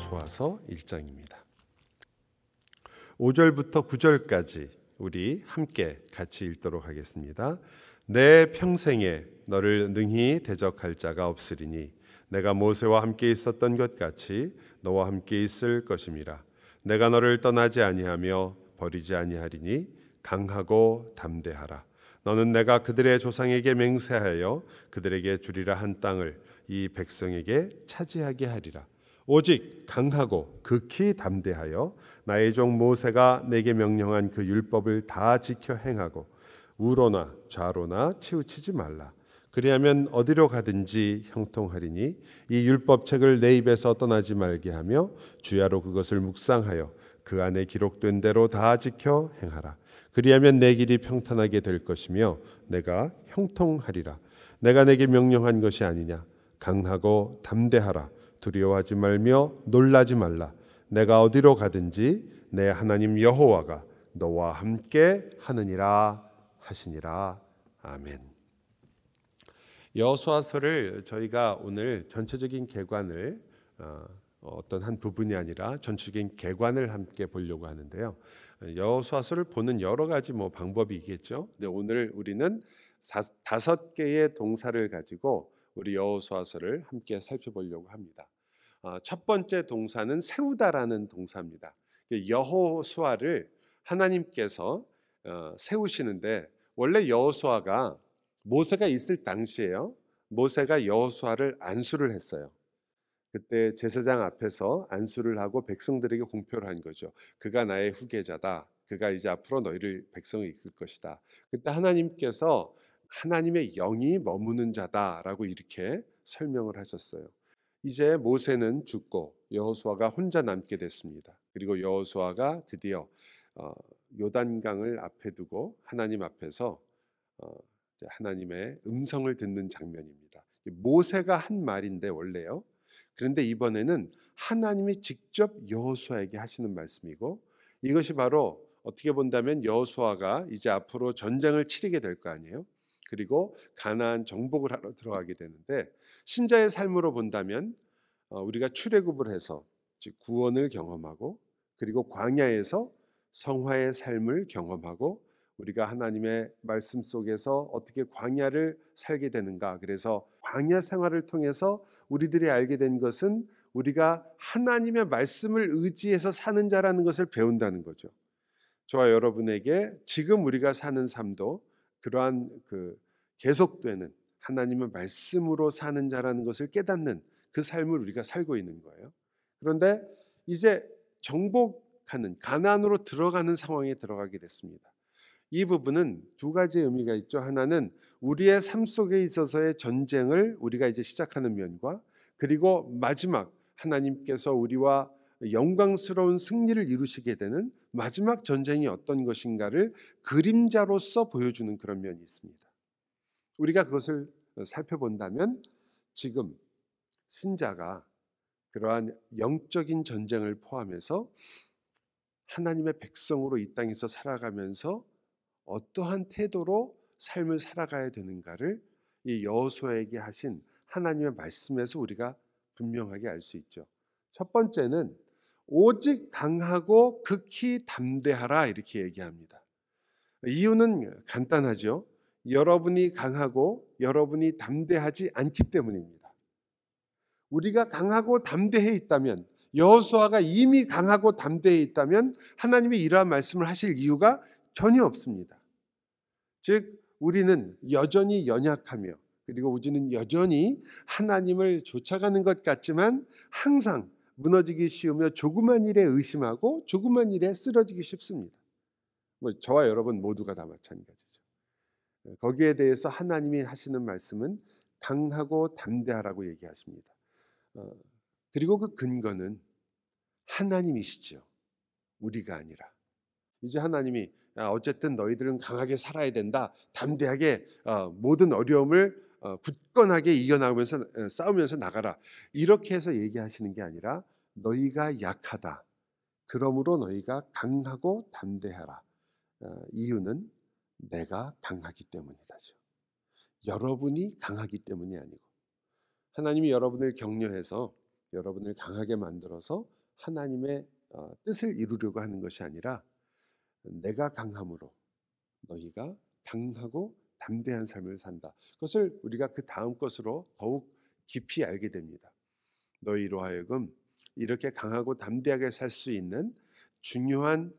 여호수아서 1장입니다. 5절부터 9절까지 우리 함께 같이 읽도록 하겠습니다. 내 평생에 너를 능히 대적할 자가 없으리니 내가 모세와 함께 있었던 것 같이 너와 함께 있을 것임이라. 내가 너를 떠나지 아니하며 버리지 아니하리니 강하고 담대하라. 너는 내가 그들의 조상에게 맹세하여 그들에게 주리라 한 땅을 이 백성에게 차지하게 하리라. 오직 강하고 극히 담대하여 나의 종 모세가 내게 명령한 그 율법을 다 지켜 행하고 우로나 좌로나 치우치지 말라. 그리하면 어디로 가든지 형통하리니 이 율법책을 내 입에서 떠나지 말게 하며 주야로 그것을 묵상하여 그 안에 기록된 대로 다 지켜 행하라. 그리하면 내 길이 평탄하게 될 것이며 내가 형통하리라. 내가 내게 명령한 것이 아니냐. 강하고 담대하라. 두려워하지 말며 놀라지 말라. 내가 어디로 가든지 내 하나님 여호와가 너와 함께 하느니라 하시니라. 아멘. 여호수아서를 저희가 오늘 전체적인 개관을 어떤 한 부분이 아니라 전체적인 개관을 함께 보려고 하는데요. 여호수아서를 보는 여러 가지 방법이 있겠죠. 근데 오늘 우리는 5개의 동사를 가지고 우리 여호수아서를 함께 살펴보려고 합니다. 첫 번째 동사는 세우다라는 동사입니다. 여호수아를 하나님께서 세우시는데 원래 여호수아가 모세가 있을 당시에요. 모세가 여호수아를 안수를 했어요. 그때 제사장 앞에서 안수를 하고 백성들에게 공표를 한 거죠. 그가 나의 후계자다. 그가 이제 앞으로 너희를 백성을 이끌 것이다. 그때 하나님께서 하나님의 영이 머무는 자다라고 이렇게 설명을 하셨어요. 이제 모세는 죽고 여호수아가 혼자 남게 됐습니다. 그리고 여호수아가 드디어 요단강을 앞에 두고 하나님 앞에서 하나님의 음성을 듣는 장면입니다. 모세가 한 말인데 원래요. 그런데 이번에는 하나님이 직접 여호수아에게 하시는 말씀이고 이것이 바로 어떻게 본다면 여호수아가 이제 앞으로 전쟁을 치르게 될 거 아니에요. 그리고 가나안 정복을 하러 들어가게 되는데 신자의 삶으로 본다면 우리가 출애굽을 해서 즉 구원을 경험하고 그리고 광야에서 성화의 삶을 경험하고 우리가 하나님의 말씀 속에서 어떻게 광야를 살게 되는가. 그래서 광야 생활을 통해서 우리들이 알게 된 것은 우리가 하나님의 말씀을 의지해서 사는 자라는 것을 배운다는 거죠. 저와 여러분에게 지금 우리가 사는 삶도 그러한 계속되는 하나님의 말씀으로 사는 자라는 것을 깨닫는 그 삶을 우리가 살고 있는 거예요. 그런데 이제 정복하는 가나안으로 들어가는 상황에 들어가게 됐습니다. 이 부분은 두 가지 의미가 있죠. 하나는 우리의 삶 속에 있어서의 전쟁을 우리가 이제 시작하는 면과 그리고 마지막 하나님께서 우리와 영광스러운 승리를 이루시게 되는 마지막 전쟁이 어떤 것인가를 그림자로서 보여주는 그런 면이 있습니다. 우리가 그것을 살펴본다면 지금 신자가 그러한 영적인 전쟁을 포함해서 하나님의 백성으로 이 땅에서 살아가면서 어떠한 태도로 삶을 살아가야 되는가를 이 여호수아에게 하신 하나님의 말씀에서 우리가 분명하게 알 수 있죠. 첫 번째는 오직 강하고 극히 담대하라 이렇게 얘기합니다. 이유는 간단하죠. 여러분이 강하고 여러분이 담대하지 않기 때문입니다. 우리가 강하고 담대해 있다면 여호수아가 이미 강하고 담대해 있다면 하나님이 이러한 말씀을 하실 이유가 전혀 없습니다. 즉 우리는 여전히 연약하며 그리고 우리는 여전히 하나님을 쫓아가는 것 같지만 항상 무너지기 쉬우며 조그만 일에 의심하고 조그만 일에 쓰러지기 쉽습니다. 저와 여러분 모두가 다 마찬가지죠. 거기에 대해서 하나님이 하시는 말씀은 강하고 담대하라고 얘기하십니다. 그리고 그 근거는 하나님이시죠. 우리가 아니라. 이제 하나님이 어쨌든 너희들은 강하게 살아야 된다. 담대하게 모든 어려움을 굳건하게 이겨나가면서 싸우면서 나가라. 이렇게 해서 얘기하시는 게 아니라 너희가 약하다. 그러므로 너희가 강하고 담대하라. 이유는 내가 강하기 때문이다죠. 여러분이 강하기 때문이 아니고 하나님이 여러분을 격려해서 여러분을 강하게 만들어서 하나님의 뜻을 이루려고 하는 것이 아니라 내가 강함으로 너희가 강하고 담대한 삶을 산다. 그것을 우리가 그 다음 것으로 더욱 깊이 알게 됩니다. 너희로 하여금 이렇게 강하고 담대하게 살 수 있는 중요한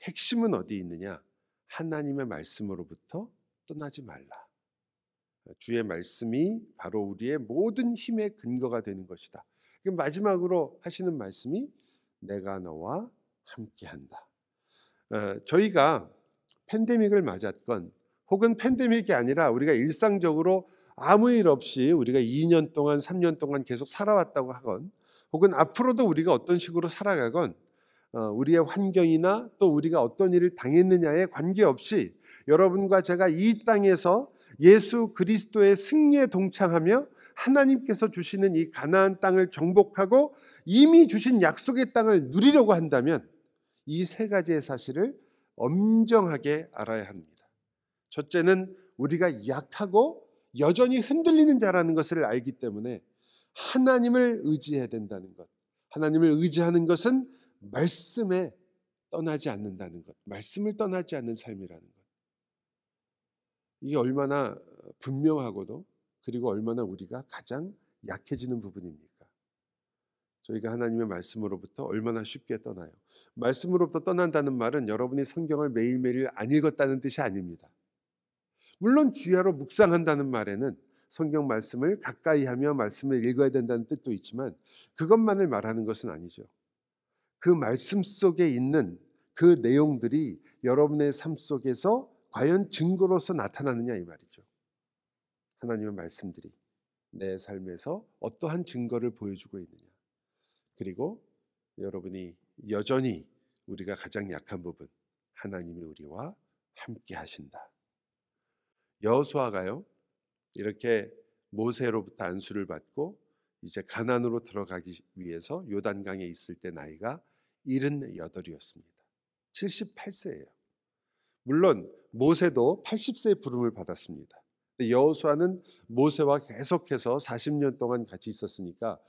핵심은 어디 있느냐? 하나님의 말씀으로부터 떠나지 말라. 주의 말씀이 바로 우리의 모든 힘의 근거가 되는 것이다. 마지막으로 하시는 말씀이 내가 너와 함께한다. 저희가 팬데믹을 맞았건 혹은 팬데믹이 아니라 우리가 일상적으로 아무 일 없이 우리가 2년 동안 3년 동안 계속 살아왔다고 하건 혹은 앞으로도 우리가 어떤 식으로 살아가건 우리의 환경이나 또 우리가 어떤 일을 당했느냐에 관계없이 여러분과 제가 이 땅에서 예수 그리스도의 승리에 동참하며 하나님께서 주시는 이 가나안 땅을 정복하고 이미 주신 약속의 땅을 누리려고 한다면 이 세 가지의 사실을 엄정하게 알아야 합니다. 첫째는 우리가 약하고 여전히 흔들리는 자라는 것을 알기 때문에 하나님을 의지해야 된다는 것. 하나님을 의지하는 것은 말씀에 떠나지 않는다는 것. 말씀을 떠나지 않는 삶이라는 것. 이게 얼마나 분명하고도 그리고 얼마나 우리가 가장 약해지는 부분입니까? 저희가 하나님의 말씀으로부터 얼마나 쉽게 떠나요. 말씀으로부터 떠난다는 말은 여러분이 성경을 매일매일 안 읽었다는 뜻이 아닙니다. 물론 주야로 묵상한다는 말에는 성경 말씀을 가까이 하며 말씀을 읽어야 된다는 뜻도 있지만 그것만을 말하는 것은 아니죠. 그 말씀 속에 있는 그 내용들이 여러분의 삶 속에서 과연 증거로서 나타나느냐 이 말이죠. 하나님의 말씀들이 내 삶에서 어떠한 증거를 보여주고 있느냐. 그리고 여러분이 여전히 우리가 가장 약한 부분, 하나님이 우리와 함께 하신다. 여호수아가요, 이렇게 모세로부터 안수를 받고 이제 가나안으로 들어가기 위해서 요단강에 있을 때 나이가 78이었습니다. 78세예요. 물론 모세도 80세의 부름을 받았습니다. 여호수아는 모세와 계속해서 40년 동안 같이 있었으니까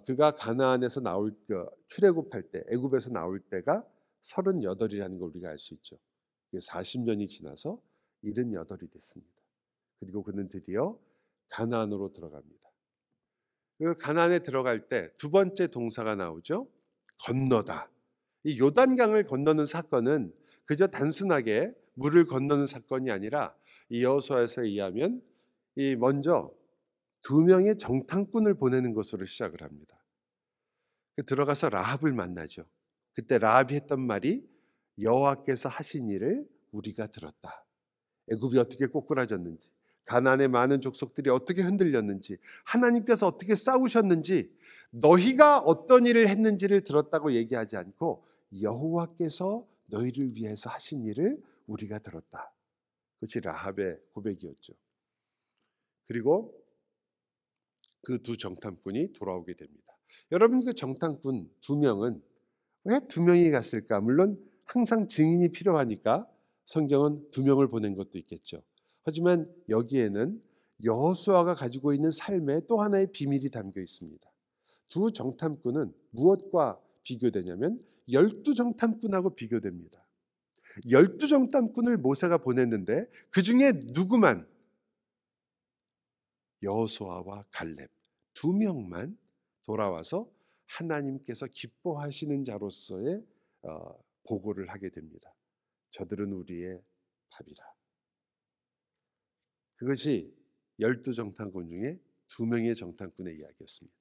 그가 가나안에서 나올 출애굽할 때 애굽에서 나올 때가 38이라는 걸 우리가 알 수 있죠. 40년이 지나서 78이 됐습니다. 그리고 그는 드디어 가나안으로 들어갑니다. 그 가나안에 들어갈 때 두 번째 동사가 나오죠. 건너다. 이 요단강을 건너는 사건은 그저 단순하게 물을 건너는 사건이 아니라 이 여호수아에서 의하면 이 먼저 2명의 정탐꾼을 보내는 것으로 시작을 합니다. 들어가서 라합을 만나죠. 그때 라합이 했던 말이 여호와께서 하신 일을 우리가 들었다. 애굽이 어떻게 꼬꾸라졌는지, 가나안의 많은 족속들이 어떻게 흔들렸는지, 하나님께서 어떻게 싸우셨는지, 너희가 어떤 일을 했는지를 들었다고 얘기하지 않고 여호와께서 너희를 위해서 하신 일을 우리가 들었다. 그것이 라합의 고백이었죠. 그리고 그 두 정탐꾼이 돌아오게 됩니다. 여러분, 그 정탐꾼 2명은 왜 2명이 갔을까? 물론 항상 증인이 필요하니까 성경은 2명을 보낸 것도 있겠죠. 하지만 여기에는 여호수아가 가지고 있는 삶에 또 하나의 비밀이 담겨 있습니다. 두 정탐꾼은 무엇과 비교되냐면 12정탐꾼하고 비교됩니다. 12정탐꾼을 모세가 보냈는데 그 중에 누구만? 여호수아와 갈렙 2명만 돌아와서 하나님께서 기뻐하시는 자로서의 보고를 하게 됩니다. 저들은 우리의 밥이라. 그것이 12정탐꾼 중에 2명의 정탐꾼의 이야기였습니다.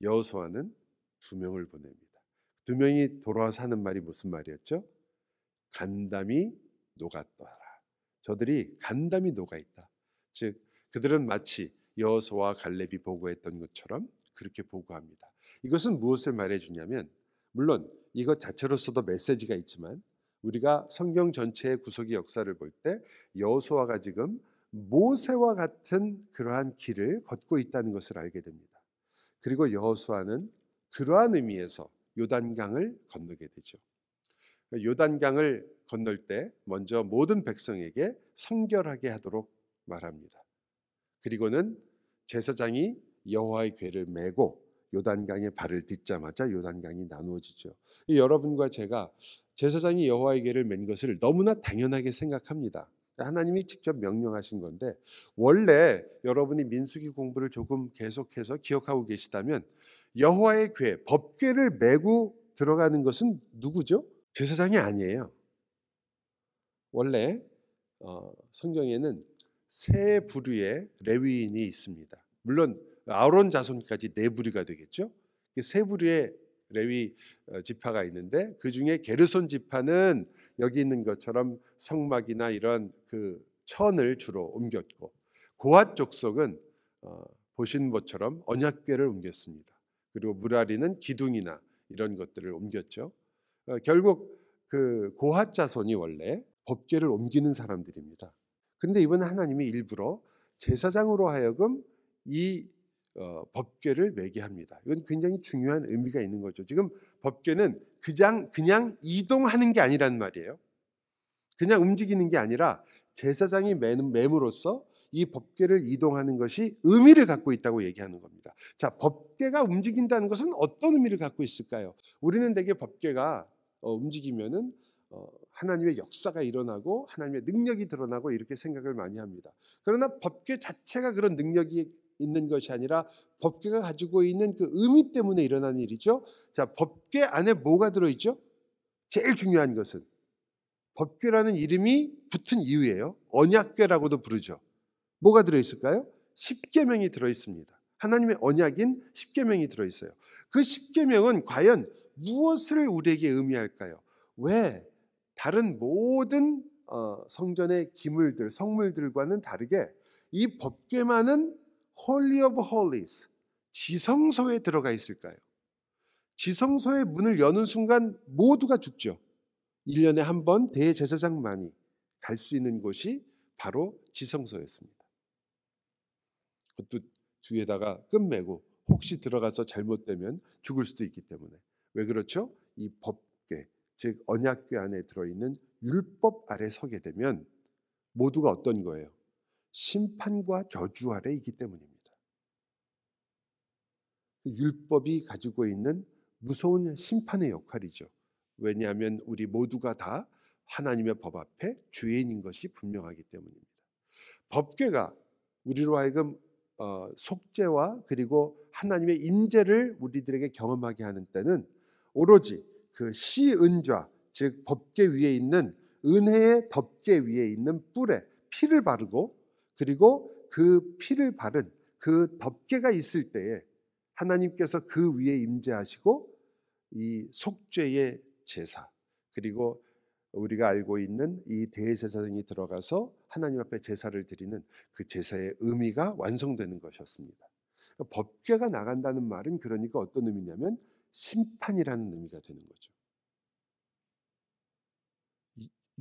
여호수아는 2명을 보냅니다. 2명이 돌아와서 하는 말이 무슨 말이었죠? 간담이 녹았더라. 저들이 간담이 녹아있다. 즉 그들은 마치 여호수아와 갈렙이 보고했던 것처럼 그렇게 보고합니다. 이것은 무엇을 말해주냐면, 물론 이것 자체로서도 메시지가 있지만 우리가 성경 전체의 구속의 역사를 볼 때 여호수아가 지금 모세와 같은 그러한 길을 걷고 있다는 것을 알게 됩니다. 그리고 여호수아는 그러한 의미에서 요단강을 건너게 되죠. 요단강을 건널 때 먼저 모든 백성에게 성결하게 하도록 말합니다. 그리고는 제사장이 여호와의 궤를 메고 요단강에 발을 딛자마자 요단강이 나누어지죠. 여러분과 제가 제사장이 여호와의 궤를 맨 것을 너무나 당연하게 생각합니다. 하나님이 직접 명령하신 건데, 원래 여러분이 민수기 공부를 조금 계속해서 기억하고 계시다면 여호와의 궤, 법궤를 메고 들어가는 것은 누구죠? 제사장이 아니에요. 원래 성경에는 세 부류의 레위인이 있습니다. 물론 아론 자손까지 네 부류가 되겠죠. 세 부류의 레위 지파가 있는데, 그 중에 게르손 지파는 여기 있는 것처럼 성막이나 이런 그 천을 주로 옮겼고, 고핫 족속은 보신 것처럼 언약궤를 옮겼습니다. 그리고 무라리는 기둥이나 이런 것들을 옮겼죠. 결국 그 고핫 자손이 원래 법궤를 옮기는 사람들입니다. 그런데 이번에 하나님이 일부러 제사장으로 하여금 이 법궤를 매게 합니다. 이건 굉장히 중요한 의미가 있는 거죠. 지금 법궤는 그냥 이동하는 게 아니란 말이에요. 그냥 움직이는 게 아니라 제사장이 맴으로써 이 법궤를 이동하는 것이 의미를 갖고 있다고 얘기하는 겁니다. 자, 법궤가 움직인다는 것은 어떤 의미를 갖고 있을까요? 우리는 대개 법궤가 움직이면은 하나님의 역사가 일어나고 하나님의 능력이 드러나고 이렇게 생각을 많이 합니다. 그러나 법궤 자체가 그런 능력이 있는 것이 아니라 법궤가 가지고 있는 그 의미 때문에 일어나는 일이죠. 자, 법궤 안에 뭐가 들어있죠? 제일 중요한 것은 법궤라는 이름이 붙은 이유예요. 언약궤라고도 부르죠. 뭐가 들어있을까요? 십계명이 들어있습니다. 하나님의 언약인 십계명이 들어있어요. 그 십계명은 과연 무엇을 우리에게 의미할까요? 왜 다른 모든 성전의 기물들, 성물들과는 다르게 이 법궤만은 Holy of Holies, 지성소에 들어가 있을까요? 지성소의 문을 여는 순간 모두가 죽죠. 1년에 한 번 대제사장만이 갈 수 있는 곳이 바로 지성소였습니다. 그것도 뒤에다가 끈매고 혹시 들어가서 잘못되면 죽을 수도 있기 때문에. 왜 그렇죠? 이 법궤, 즉 언약궤 안에 들어있는 율법 아래 서게 되면 모두가 어떤 거예요? 심판과 저주 아래 있기 때문입니다. 율법이 가지고 있는 무서운 심판의 역할이죠. 왜냐하면 우리 모두가 다 하나님의 법 앞에 죄인인 것이 분명하기 때문입니다. 법궤가 우리로 하여금 속죄와 그리고 하나님의 임재를 우리들에게 경험하게 하는 때는 오로지 그 시은좌, 즉 법궤 위에 있는 은혜의 덮개 위에 있는 뿔에 피를 바르고, 그리고 그 피를 바른 그 덮개가 있을 때에 하나님께서 그 위에 임재하시고 이 속죄의 제사, 그리고 우리가 알고 있는 이 대제사장이 들어가서 하나님 앞에 제사를 드리는 그 제사의 의미가 완성되는 것이었습니다. 법궤가 나간다는 말은 그러니까 어떤 의미냐면 심판이라는 의미가 되는 거죠.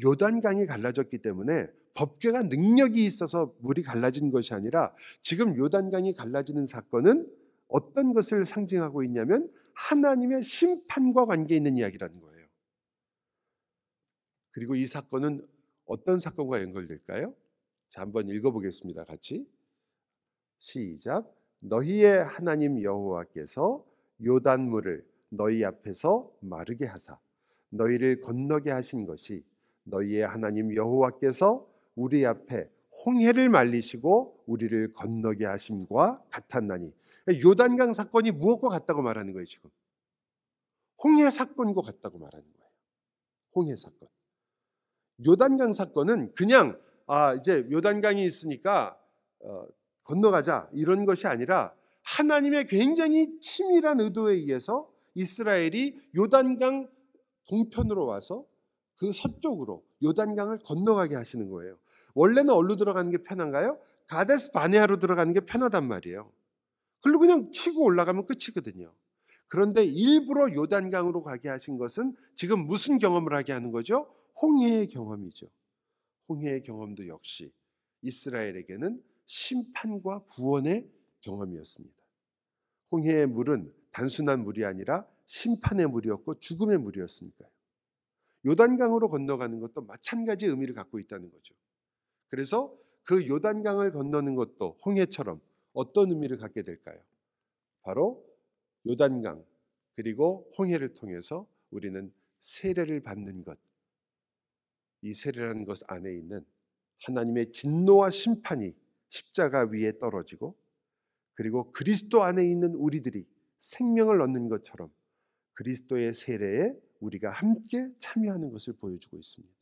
요단강이 갈라졌기 때문에 법궤가 능력이 있어서 물이 갈라진 것이 아니라, 지금 요단강이 갈라지는 사건은 어떤 것을 상징하고 있냐면 하나님의 심판과 관계 있는 이야기라는 거예요. 그리고 이 사건은 어떤 사건과 연결될까요? 자, 한번 읽어보겠습니다. 같이 시작. 너희의 하나님 여호와께서 요단물을 너희 앞에서 마르게 하사 너희를 건너게 하신 것이 너희의 하나님 여호와께서 우리 앞에 홍해를 말리시고 우리를 건너게 하심과 같았나니. 요단강 사건이 무엇과 같다고 말하는 거예요? 지금 홍해 사건과 같다고 말하는 거예요. 홍해 사건. 요단강 사건은 그냥 이제 요단강이 있으니까 건너가자 이런 것이 아니라, 하나님의 굉장히 치밀한 의도에 의해서 이스라엘이 요단강 동편으로 와서 그 서쪽으로 요단강을 건너가게 하시는 거예요. 원래는 어디로 들어가는 게 편한가요? 가데스 바네아로 들어가는 게 편하단 말이에요. 그리고 그냥 치고 올라가면 끝이거든요. 그런데 일부러 요단강으로 가게 하신 것은 지금 무슨 경험을 하게 하는 거죠? 홍해의 경험이죠. 홍해의 경험도 역시 이스라엘에게는 심판과 구원의 경험이었습니다. 홍해의 물은 단순한 물이 아니라 심판의 물이었고 죽음의 물이었으니까요. 요단강으로 건너가는 것도 마찬가지 의미를 갖고 있다는 거죠. 그래서 그 요단강을 건너는 것도 홍해처럼 어떤 의미를 갖게 될까요? 바로 요단강 그리고 홍해를 통해서 우리는 세례를 받는 것, 이 세례라는 것 안에 있는 하나님의 진노와 심판이 십자가 위에 떨어지고, 그리고 그리스도 안에 있는 우리들이 생명을 얻는 것처럼 그리스도의 세례에 우리가 함께 참여하는 것을 보여주고 있습니다.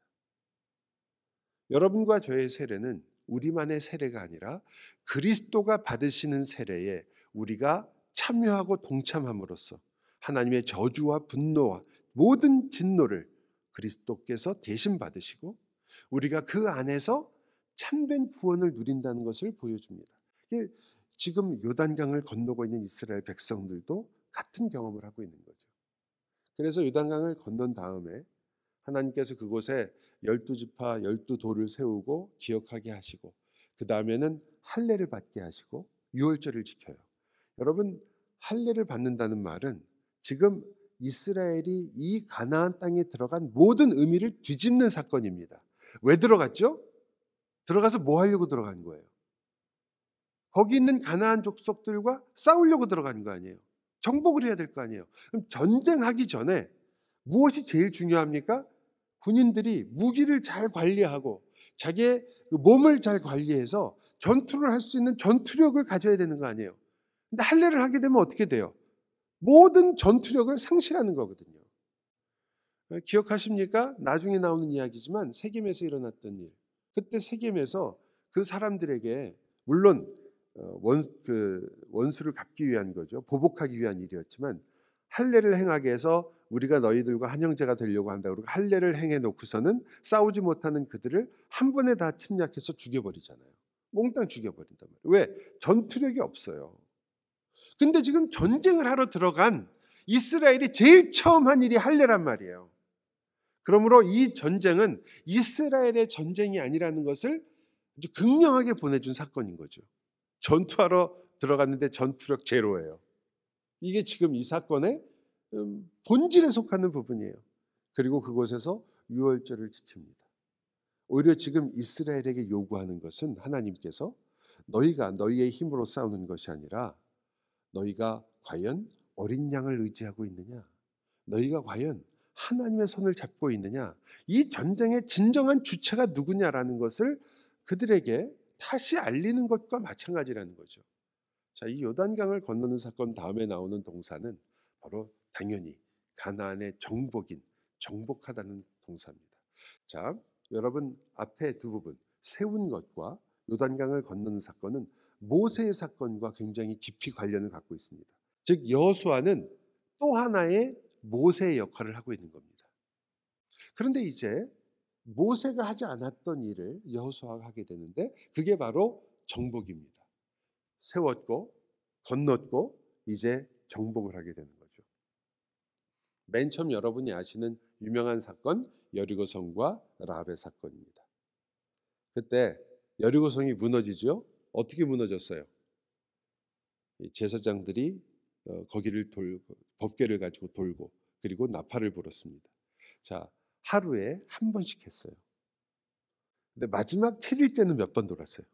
여러분과 저의 세례는 우리만의 세례가 아니라 그리스도가 받으시는 세례에 우리가 참여하고 동참함으로써 하나님의 저주와 분노와 모든 진노를 그리스도께서 대신 받으시고 우리가 그 안에서 참된 구원을 누린다는 것을 보여줍니다. 지금 요단강을 건너고 있는 이스라엘 백성들도 같은 경험을 하고 있는 거죠. 그래서 요단강을 건넌 다음에 하나님께서 그곳에 12지파 12돌을 세우고 기억하게 하시고, 그 다음에는 할례를 받게 하시고 유월절을 지켜요. 여러분, 할례를 받는다는 말은 지금 이스라엘이 이 가나안 땅에 들어간 모든 의미를 뒤집는 사건입니다. 왜 들어갔죠? 들어가서 뭐 하려고 들어간 거예요? 거기 있는 가나안 족속들과 싸우려고 들어간 거 아니에요? 정복을 해야 될 거 아니에요? 그럼 전쟁하기 전에 무엇이 제일 중요합니까? 군인들이 무기를 잘 관리하고 자기의 몸을 잘 관리해서 전투를 할 수 있는 전투력을 가져야 되는 거 아니에요? 근데 할례를 하게 되면 어떻게 돼요? 모든 전투력을 상실하는 거거든요. 기억하십니까? 나중에 나오는 이야기지만 세겜에서 일어났던 일. 그때 세겜에서 그 사람들에게 물론 원수를 갚기 위한 거죠. 보복하기 위한 일이었지만 할례를 행하게 해서 우리가 너희들과 한 형제가 되려고 한다. 그리고 할례를 행해 놓고서는 싸우지 못하는 그들을 한 번에 다 침략해서 죽여버리잖아요. 몽땅 죽여버린단 말이에요. 왜? 전투력이 없어요. 근데 지금 전쟁을 하러 들어간 이스라엘이 제일 처음 한 일이 할례란 말이에요. 그러므로 이 전쟁은 이스라엘의 전쟁이 아니라는 것을 아주 극명하게 보내준 사건인 거죠. 전투하러 들어갔는데 전투력 제로예요. 이게 지금 이 사건의 본질에 속하는 부분이에요. 그리고 그곳에서 유월절을 지킵니다. 오히려 지금 이스라엘에게 요구하는 것은 하나님께서 너희가 너희의 힘으로 싸우는 것이 아니라 너희가 과연 어린 양을 의지하고 있느냐? 너희가 과연 하나님의 손을 잡고 있느냐? 이 전쟁의 진정한 주체가 누구냐라는 것을 그들에게 다시 알리는 것과 마찬가지라는 거죠. 자, 이 요단강을 건너는 사건 다음에 나오는 동사는 바로 당연히 가나안의 정복인, 정복하다는 동사입니다. 자, 여러분 앞에 두 부분, 세운 것과 요단강을 건너는 사건은 모세의 사건과 굉장히 깊이 관련을 갖고 있습니다. 즉 여호수아는 또 하나의 모세의 역할을 하고 있는 겁니다. 그런데 이제 모세가 하지 않았던 일을 여호수아가 하게 되는데 그게 바로 정복입니다. 세웠고 건넜고 이제 정복을 하게 되는 거죠. 맨 처음 여러분이 아시는 유명한 사건 여리고성과 라합의 사건입니다. 그때 여리고성이 무너지죠. 어떻게 무너졌어요? 제사장들이 거기를 돌고 법궤를 가지고 돌고 그리고 나팔을 불었습니다. 자, 하루에 한 번씩 했어요. 근데 마지막 7일째는 몇 번 돌았어요?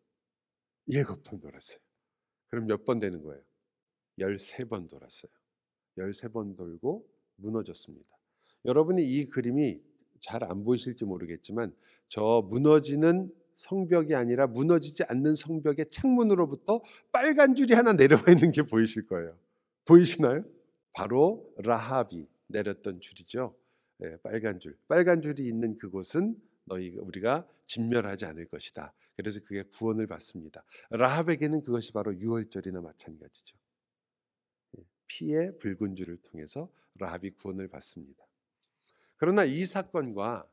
7번 돌았어요. 그럼 몇 번 되는 거예요? 13번 돌았어요. 13번 돌고 무너졌습니다. 여러분이 이 그림이 잘 안 보이실지 모르겠지만 저 무너지는 성벽이 아니라 무너지지 않는 성벽의 창문으로부터 빨간 줄이 하나 내려와 있는 게 보이실 거예요. 보이시나요? 바로 라합이 내렸던 줄이죠. 네, 빨간 줄. 빨간 줄이 있는 그곳은 우리가 진멸하지 않을 것이다. 그래서 그게 구원을 받습니다. 라합에게는 그것이 바로 유월절이나 마찬가지죠. 피의 붉은 줄을 통해서 라합이 구원을 받습니다. 그러나 이 사건과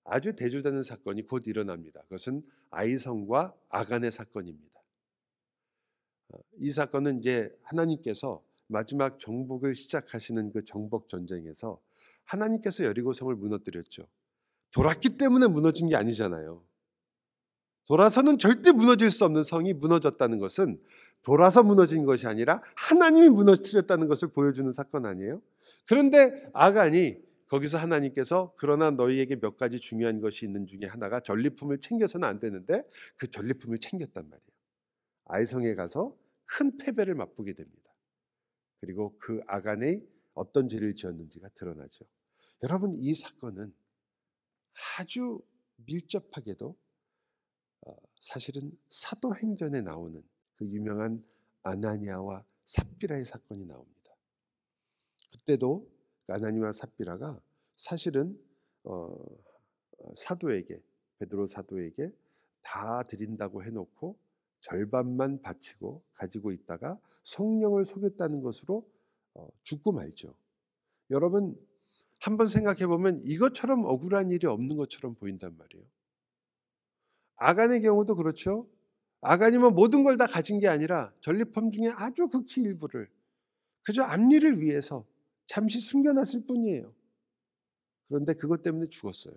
아주 대조되는 사건이 곧 일어납니다. 그것은 아이성과 아간의 사건입니다. 이 사건은 이제 하나님께서 마지막 정복을 시작하시는 그 정복 전쟁에서 하나님께서 여리고성을 무너뜨렸죠. 돌았기 때문에 무너진 게 아니잖아요. 돌아서는 절대 무너질 수 없는 성이 무너졌다는 것은 돌아서 무너진 것이 아니라 하나님이 무너뜨렸다는 것을 보여주는 사건 아니에요? 그런데 아간이 거기서 하나님께서 그러나 너희에게 몇 가지 중요한 것이 있는 중에 하나가 전리품을 챙겨서는 안 되는데 그 전리품을 챙겼단 말이에요. 아이성에 가서 큰 패배를 맛보게 됩니다. 그리고 그 아간이 어떤 죄를 지었는지가 드러나죠. 여러분, 이 사건은 아주 밀접하게도 사실은 사도행전에 나오는 그 유명한 아나니아와 삽비라의 사건이 나옵니다. 그때도 아나니아와 삽비라가 사실은 사도에게, 베드로 사도에게 다 드린다고 해놓고 절반만 바치고 가지고 있다가 성령을 속였다는 것으로 죽고 말죠. 여러분, 한번 생각해 보면 이것처럼 억울한 일이 없는 것처럼 보인단 말이에요. 아간의 경우도 그렇죠. 아간이 모든 걸 다 가진 게 아니라 전리품 중에 아주 극히 일부를 그저 앞일을 위해서 잠시 숨겨놨을 뿐이에요. 그런데 그것 때문에 죽었어요.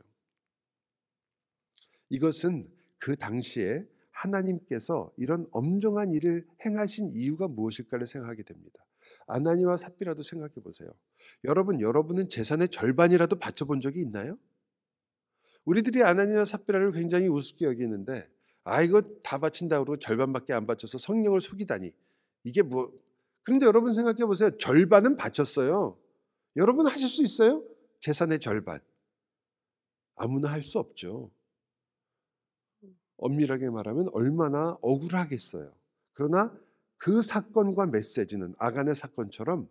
이것은 그 당시에 하나님께서 이런 엄정한 일을 행하신 이유가 무엇일까를 생각하게 됩니다. 아나니와 삽비라도 생각해 보세요. 여러분은 재산의 절반이라도 바쳐본 적이 있나요? 우리들이 아나니와 삽비라를 굉장히 우습게 여기는데, 이거 다 바친다고 그러고 절반밖에 안 바쳐서 성령을 속이다니, 이게 뭐. 그런데 여러분 생각해 보세요. 절반은 바쳤어요. 여러분 하실 수 있어요? 재산의 절반. 아무나 할 수 없죠. 엄밀하게 말하면 얼마나 억울하겠어요. 그러나 그 사건과 메시지는 아간의 사건처럼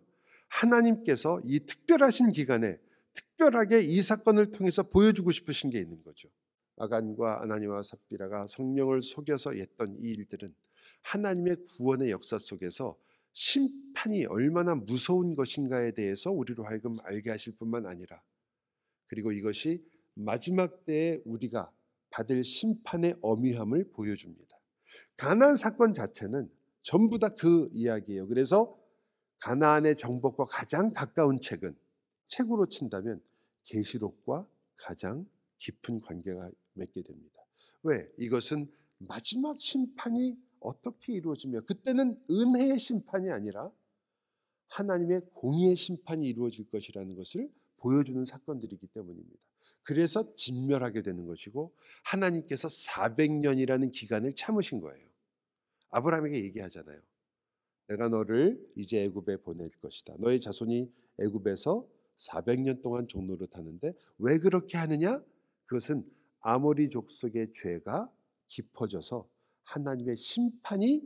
하나님께서 이 특별하신 기간에 특별하게 이 사건을 통해서 보여주고 싶으신 게 있는 거죠. 아간과 아나니와 삽비라가 성령을 속여서 했던 이 일들은 하나님의 구원의 역사 속에서 심판이 얼마나 무서운 것인가에 대해서 우리로 하여금 알게 하실 뿐만 아니라, 그리고 이것이 마지막 때에 우리가 받을 심판의 엄위함을 보여줍니다. 가나안 사건 자체는 전부 다 그 이야기예요. 그래서 가나안의 정복과 가장 가까운 책은, 책으로 친다면 계시록과 가장 깊은 관계가 맺게 됩니다. 왜? 이것은 마지막 심판이 어떻게 이루어지며, 그때는 은혜의 심판이 아니라 하나님의 공의의 심판이 이루어질 것이라는 것을 보여주는 사건들이기 때문입니다. 그래서 진멸하게 되는 것이고, 하나님께서 400년이라는 기간을 참으신 거예요. 아브라함에게 얘기하잖아요. 내가 너를 이제 애굽에 보낼 것이다. 너의 자손이 애굽에서 400년 동안 종노릇하는데 왜 그렇게 하느냐? 그것은 아모리 족속의 죄가 깊어져서 하나님의 심판이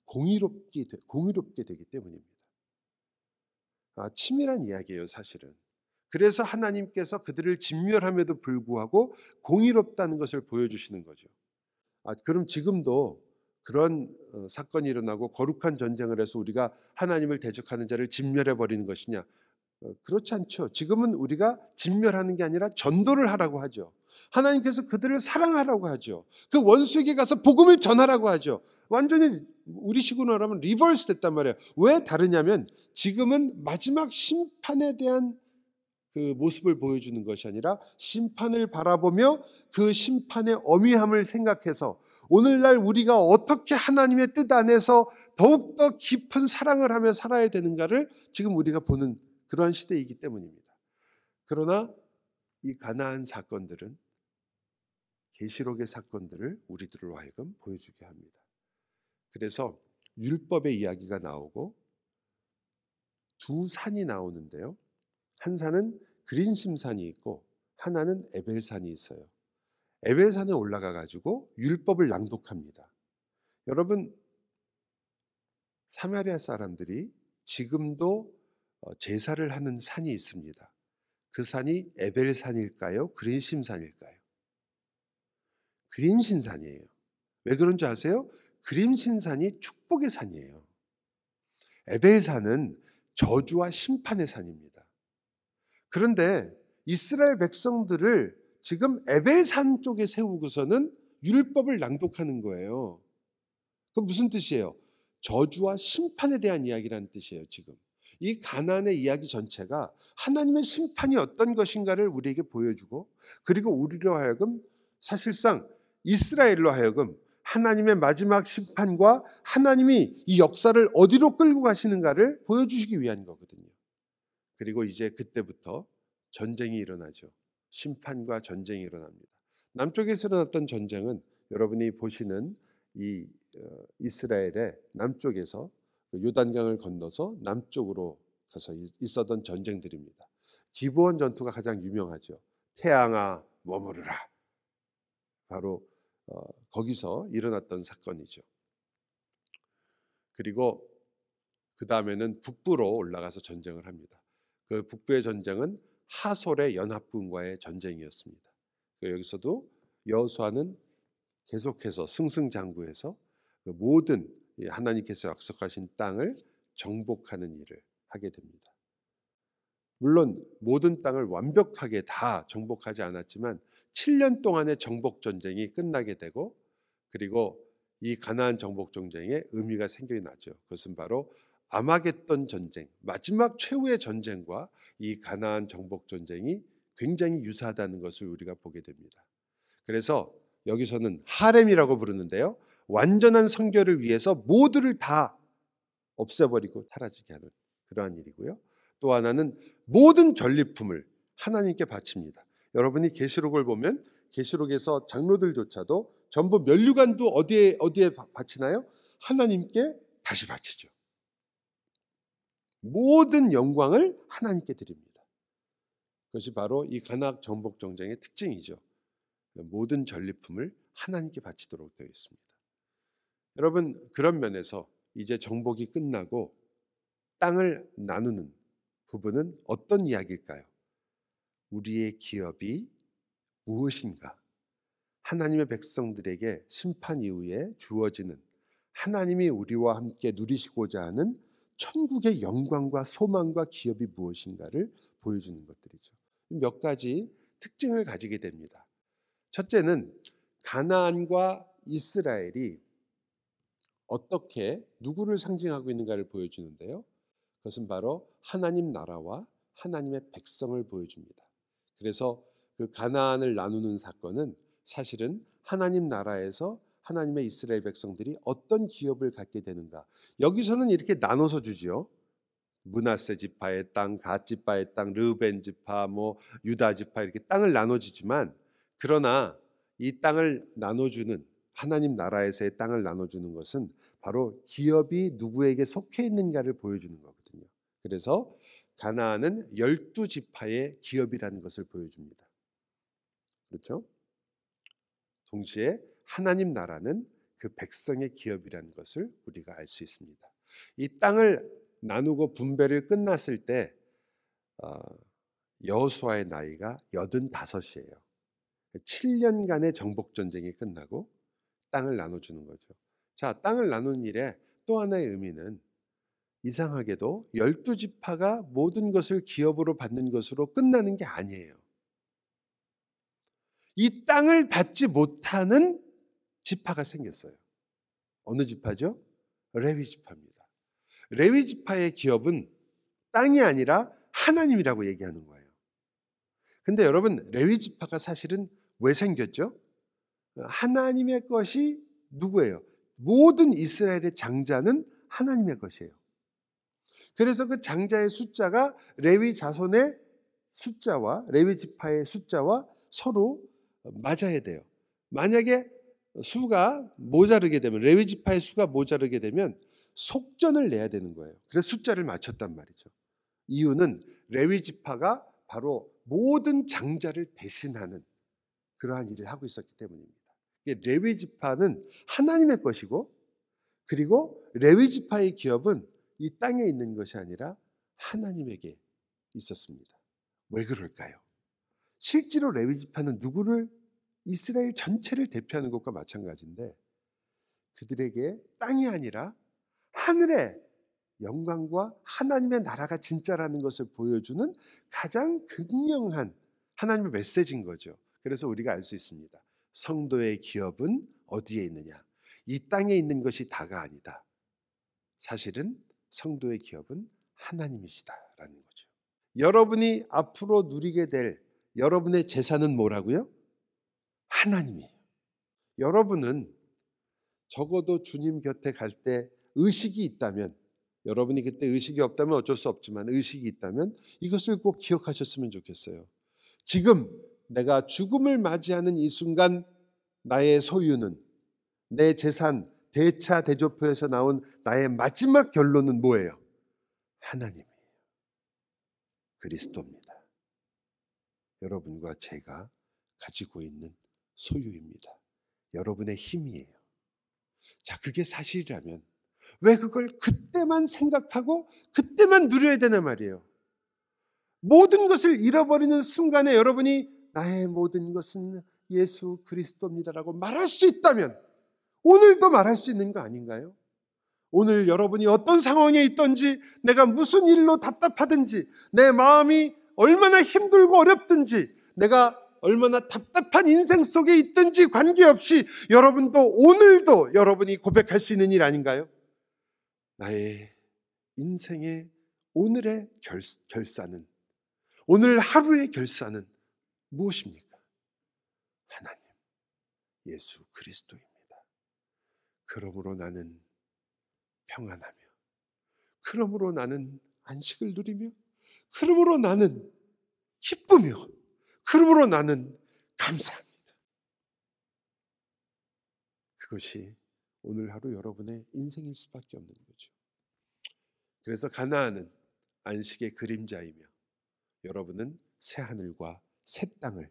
공의롭게 되기 때문입니다. 치밀한 이야기예요, 사실은. 그래서 하나님께서 그들을 진멸함에도 불구하고 공의롭다는 것을 보여주시는 거죠. 그럼 지금도 그런 사건이 일어나고 거룩한 전쟁을 해서 우리가 하나님을 대적하는 자를 진멸해 버리는 것이냐? 그렇지 않죠. 지금은 우리가 진멸하는 게 아니라 전도를 하라고 하죠. 하나님께서 그들을 사랑하라고 하죠. 그 원수에게 가서 복음을 전하라고 하죠. 완전히 우리식으로 말하면 리버스 됐단 말이에요. 왜 다르냐면 지금은 마지막 심판에 대한 그 모습을 보여주는 것이 아니라 심판을 바라보며 그 심판의 엄위함을 생각해서 오늘날 우리가 어떻게 하나님의 뜻 안에서 더욱더 깊은 사랑을 하며 살아야 되는가를 지금 우리가 보는 그러한 시대이기 때문입니다. 그러나 이 가나안 사건들은 계시록의 사건들을 우리들로 하여금 보여주게 합니다. 그래서 율법의 이야기가 나오고 두 산이 나오는데요. 한 산은 그린심산이 있고 하나는 에벨산이 있어요. 에벨산에 올라가 가지고 율법을 낭독합니다. 여러분, 사마리아 사람들이 지금도 제사를 하는 산이 있습니다. 그 산이 에벨산일까요? 그린심산일까요? 그린심산이에요. 왜 그런지 아세요? 그린심산이 축복의 산이에요. 에벨산은 저주와 심판의 산입니다. 그런데 이스라엘 백성들을 지금 에벨산 쪽에 세우고서는 율법을 낭독하는 거예요. 그 무슨 뜻이에요? 저주와 심판에 대한 이야기라는 뜻이에요. 지금 이 가나안의 이야기 전체가 하나님의 심판이 어떤 것인가를 우리에게 보여주고, 그리고 우리로 하여금 사실상 이스라엘로 하여금 하나님의 마지막 심판과 하나님이 이 역사를 어디로 끌고 가시는가를 보여주시기 위한 거거든요. 그리고 이제 그때부터 전쟁이 일어나죠. 심판과 전쟁이 일어납니다. 남쪽에서 일어났던 전쟁은 여러분이 보시는 이 이스라엘의 남쪽에서 요단강을 건너서 남쪽으로 가서 있었던 전쟁들입니다. 기브온 전투가 가장 유명하죠. 태양아 머무르라. 바로 거기서 일어났던 사건이죠. 그리고 그 다음에는 북부로 올라가서 전쟁을 합니다. 그 북부의 전쟁은 하솔의 연합군과의 전쟁이었습니다. 여기서도 여호수아는 계속해서 승승장구해서 모든 하나님께서 약속하신 땅을 정복하는 일을 하게 됩니다. 물론 모든 땅을 완벽하게 다 정복하지 않았지만 7년 동안의 정복 전쟁이 끝나게 되고, 그리고 이 가나안 정복 전쟁에 의미가 생겨나죠. 그것은 바로 아마겟돈 전쟁, 마지막 최후의 전쟁과 이 가나안 정복 전쟁이 굉장히 유사하다는 것을 우리가 보게 됩니다. 그래서 여기서는 하렘이라고 부르는데요, 완전한 성결을 위해서 모두를 다 없애버리고 사라지게 하는 그러한 일이고요. 또 하나는 모든 전리품을 하나님께 바칩니다. 여러분이 계시록을 보면 계시록에서 장로들조차도 전부 면류관도 어디에 바치나요? 하나님께 다시 바치죠. 모든 영광을 하나님께 드립니다. 그것이 바로 이 가나안 정복 전쟁의 특징이죠. 모든 전리품을 하나님께 바치도록 되어 있습니다. 여러분, 그런 면에서 이제 정복이 끝나고 땅을 나누는 부분은 어떤 이야기일까요? 우리의 기업이 무엇인가? 하나님의 백성들에게 심판 이후에 주어지는 하나님이 우리와 함께 누리시고자 하는 천국의 영광과 소망과 기업이 무엇인가를 보여주는 것들이죠. 몇 가지 특징을 가지게 됩니다. 첫째는 가나안과 이스라엘이 어떻게 누구를 상징하고 있는가를 보여주는데요. 그것은 바로 하나님 나라와 하나님의 백성을 보여줍니다. 그래서 그 가나안을 나누는 사건은 사실은 하나님 나라에서 하나님의 이스라엘 백성들이 어떤 기업을 갖게 되는가. 여기서는 이렇게 나눠서 주지요. 므낫세 지파의 땅, 갓 지파의 땅, 르벤 지파, 유다 지파 이렇게 땅을 나눠주지만, 그러나 이 땅을 나눠주는 하나님 나라에서의 땅을 나눠주는 것은 바로 기업이 누구에게 속해 있는가를 보여주는 거거든요. 그래서 가나안은 12지파의 기업이라는 것을 보여줍니다. 그렇죠? 동시에 하나님 나라는 그 백성의 기업이라는 것을 우리가 알 수 있습니다. 이 땅을 나누고 분배를 끝났을 때 여호수아의 나이가 85이에요. 7년간의 정복 전쟁이 끝나고 땅을 나눠주는 거죠. 자, 땅을 나누는 일에 또 하나의 의미는 이상하게도 12지파가 모든 것을 기업으로 받는 것으로 끝나는 게 아니에요. 이 땅을 받지 못하는 지파가 생겼어요. 어느 지파죠? 레위 지파입니다. 레위 지파의 기업은 땅이 아니라 하나님이라고 얘기하는 거예요. 근데 여러분, 레위 지파가 사실은 왜 생겼죠? 하나님의 것이 누구예요? 모든 이스라엘의 장자는 하나님의 것이에요. 그래서 그 장자의 숫자가 레위 자손의 숫자와 레위 지파의 숫자와 서로 맞아야 돼요. 만약에 수가 모자르게 되면, 레위 지파의 수가 모자르게 되면 속전을 내야 되는 거예요. 그래서 숫자를 맞췄단 말이죠. 이유는 레위 지파가 바로 모든 장자를 대신하는 그러한 일을 하고 있었기 때문입니다. 레위 지파는 하나님의 것이고, 그리고 레위 지파의 기업은 이 땅에 있는 것이 아니라 하나님에게 있었습니다. 왜 그럴까요? 실제로 레위 지파는 누구를, 이스라엘 전체를 대표하는 것과 마찬가지인데, 그들에게 땅이 아니라 하늘의 영광과 하나님의 나라가 진짜라는 것을 보여주는 가장 극명한 하나님의 메시지인 거죠. 그래서 우리가 알 수 있습니다. 성도의 기업은 어디에 있느냐? 이 땅에 있는 것이 다가 아니다. 사실은 성도의 기업은 하나님이시다라는 거죠. 여러분이 앞으로 누리게 될 여러분의 재산은 뭐라고요? 하나님이에요. 여러분은 적어도 주님 곁에 갈 때 의식이 있다면, 여러분이 그때 의식이 없다면 어쩔 수 없지만 의식이 있다면 이것을 꼭 기억하셨으면 좋겠어요. 지금 내가 죽음을 맞이하는 이 순간 나의 소유는, 내 재산, 대차 대조표에서 나온 나의 마지막 결론은 뭐예요? 하나님이에요. 그리스도입니다. 여러분과 제가 가지고 있는 소유입니다. 여러분의 힘이에요. 자, 그게 사실이라면 왜 그걸 그때만 생각하고 그때만 누려야 되나 말이에요. 모든 것을 잃어버리는 순간에 여러분이 나의 모든 것은 예수 그리스도입니다라고 말할 수 있다면 오늘도 말할 수 있는 거 아닌가요? 오늘 여러분이 어떤 상황에 있든지, 내가 무슨 일로 답답하든지, 내 마음이 얼마나 힘들고 어렵든지, 내가 얼마나 답답한 인생 속에 있든지 관계없이 여러분도 오늘도 여러분이 고백할 수 있는 일 아닌가요? 나의 인생의 오늘의 결산은, 오늘 하루의 결산은 무엇입니까? 하나님, 예수 그리스도입니다. 그러므로 나는 평안하며, 그러므로 나는 안식을 누리며, 그러므로 나는 기쁘며, 그러므로 나는 감사합니다. 그것이 오늘 하루 여러분의 인생일 수밖에 없는 거죠. 그래서 가나안은 안식의 그림자이며 여러분은 새 하늘과 새 땅을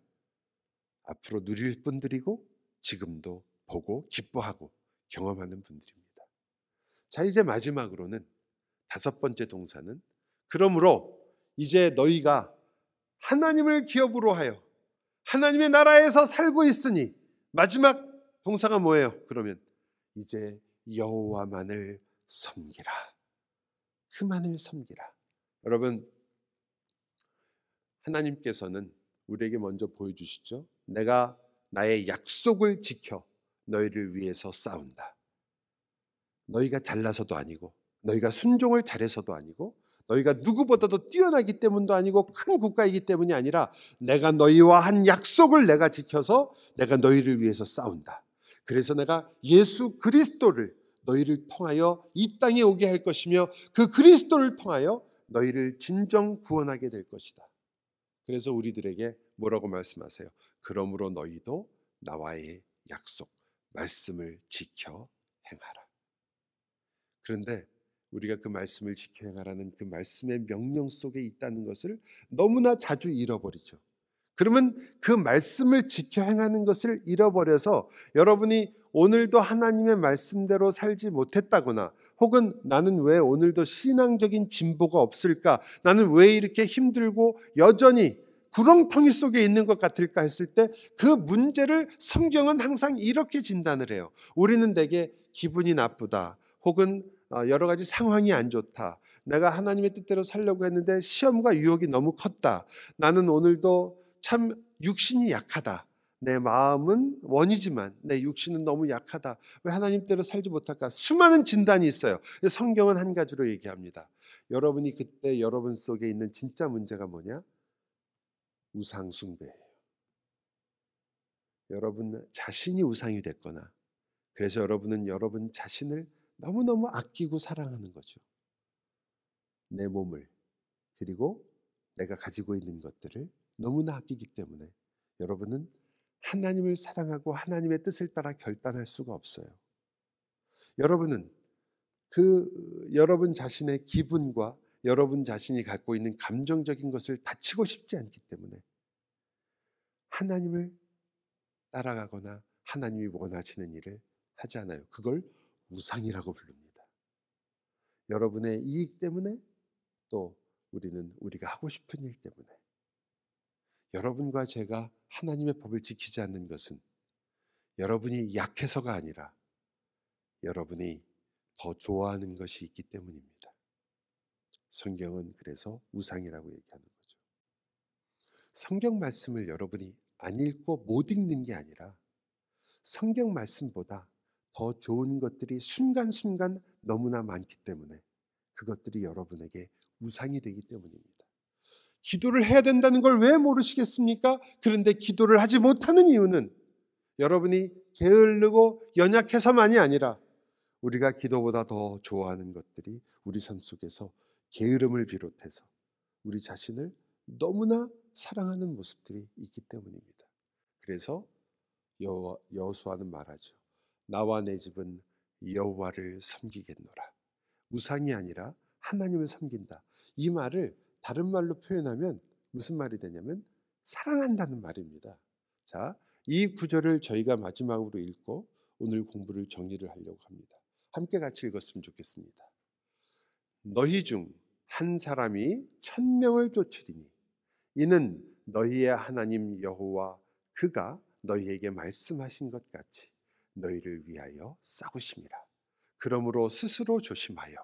앞으로 누릴 분들이고 지금도 보고 기뻐하고 경험하는 분들입니다. 자, 이제 마지막으로는 5번째 동사는 그러므로 이제 너희가 하나님을 기업으로 하여 하나님의 나라에서 살고 있으니, 마지막 동사가 뭐예요? 그러면 이제 여호와만을 섬기라. 그만을 섬기라. 여러분, 하나님께서는 우리에게 먼저 보여주시죠. 내가 나의 약속을 지켜 너희를 위해서 싸운다. 너희가 잘나서도 아니고, 너희가 순종을 잘해서도 아니고, 너희가 누구보다도 뛰어나기 때문도 아니고, 큰 국가이기 때문이 아니라 내가 너희와 한 약속을 내가 지켜서 내가 너희를 위해서 싸운다. 그래서 내가 예수 그리스도를 너희를 통하여 이 땅에 오게 할 것이며 그 그리스도를 통하여 너희를 진정 구원하게 될 것이다. 그래서 우리들에게 뭐라고 말씀하세요? 그러므로 너희도 나와의 약속, 말씀을 지켜 행하라. 그런데 우리가 그 말씀을 지켜 행하라는 그 말씀의 명령 속에 있다는 것을 너무나 자주 잃어버리죠. 그러면 그 말씀을 지켜 행하는 것을 잃어버려서 여러분이 오늘도 하나님의 말씀대로 살지 못했다거나, 혹은 나는 왜 오늘도 신앙적인 진보가 없을까, 나는 왜 이렇게 힘들고 여전히 구렁텅이 속에 있는 것 같을까 했을 때 그 문제를 성경은 항상 이렇게 진단을 해요. 우리는 되게 기분이 나쁘다, 혹은 여러 가지 상황이 안 좋다, 내가 하나님의 뜻대로 살려고 했는데 시험과 유혹이 너무 컸다, 나는 오늘도 참 육신이 약하다, 내 마음은 원이지만 내 육신은 너무 약하다, 왜 하나님대로 살지 못할까, 수많은 진단이 있어요. 성경은 한 가지로 얘기합니다. 여러분이 그때 여러분 속에 있는 진짜 문제가 뭐냐? 우상 숭배예요. 여러분 자신이 우상이 됐거나, 그래서 여러분은 여러분 자신을 너무너무 아끼고 사랑하는 거죠. 내 몸을, 그리고 내가 가지고 있는 것들을 너무나 아끼기 때문에 여러분은 하나님을 사랑하고 하나님의 뜻을 따라 결단할 수가 없어요. 여러분은 여러분 자신의 기분과 여러분 자신이 갖고 있는 감정적인 것을 다치고 싶지 않기 때문에 하나님을 따라가거나 하나님이 원하시는 일을 하지 않아요. 그걸 우상이라고 부릅니다. 여러분의 이익 때문에, 또 우리는 우리가 하고 싶은 일 때문에. 여러분과 제가 하나님의 법을 지키지 않는 것은 여러분이 약해서가 아니라 여러분이 더 좋아하는 것이 있기 때문입니다. 성경은 그래서 우상이라고 얘기하는 거죠. 성경 말씀을 여러분이 안 읽고 못 읽는 게 아니라 성경 말씀보다 더 좋은 것들이 순간순간 너무나 많기 때문에 그것들이 여러분에게 우상이 되기 때문입니다. 기도를 해야 된다는 걸 왜 모르시겠습니까? 그런데 기도를 하지 못하는 이유는 여러분이 게으르고 연약해서만이 아니라 우리가 기도보다 더 좋아하는 것들이 우리 삶 속에서 게으름을 비롯해서 우리 자신을 너무나 사랑하는 모습들이 있기 때문입니다. 그래서 여호수아는 말하죠. 나와 내 집은 여호와를 섬기겠노라. 우상이 아니라 하나님을 섬긴다. 이 말을 다른 말로 표현하면 무슨 말이 되냐면 사랑한다는 말입니다. 자, 이 구절을 저희가 마지막으로 읽고 오늘 공부를 정리를 하려고 합니다. 함께 같이 읽었으면 좋겠습니다. 너희 중 한 사람이 1000명을 쫓으리니 이는 너희의 하나님 여호와 그가 너희에게 말씀하신 것 같이 너희를 위하여 싸우심이라. 그러므로 스스로 조심하여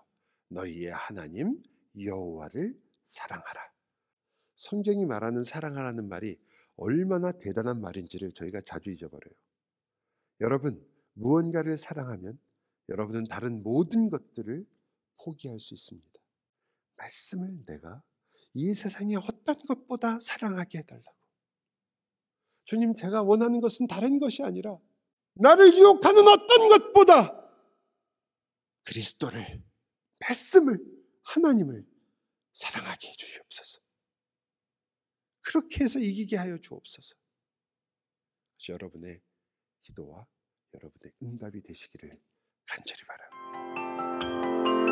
너희의 하나님 여호와를 사랑하라. 성경이 말하는 사랑하라는 말이 얼마나 대단한 말인지를 저희가 자주 잊어버려요. 여러분, 무언가를 사랑하면 여러분은 다른 모든 것들을 포기할 수 있습니다. 말씀을 내가 이 세상의 어떤 것보다 사랑하게 해달라고. 주님, 제가 원하는 것은 다른 것이 아니라 나를 유혹하는 어떤 것보다 그리스도를, 말씀을, 하나님을 사랑하게 해주시옵소서. 그렇게 해서 이기게 하여 주옵소서. 여러분의 기도와 여러분의 응답이 되시기를 간절히 바랍니다.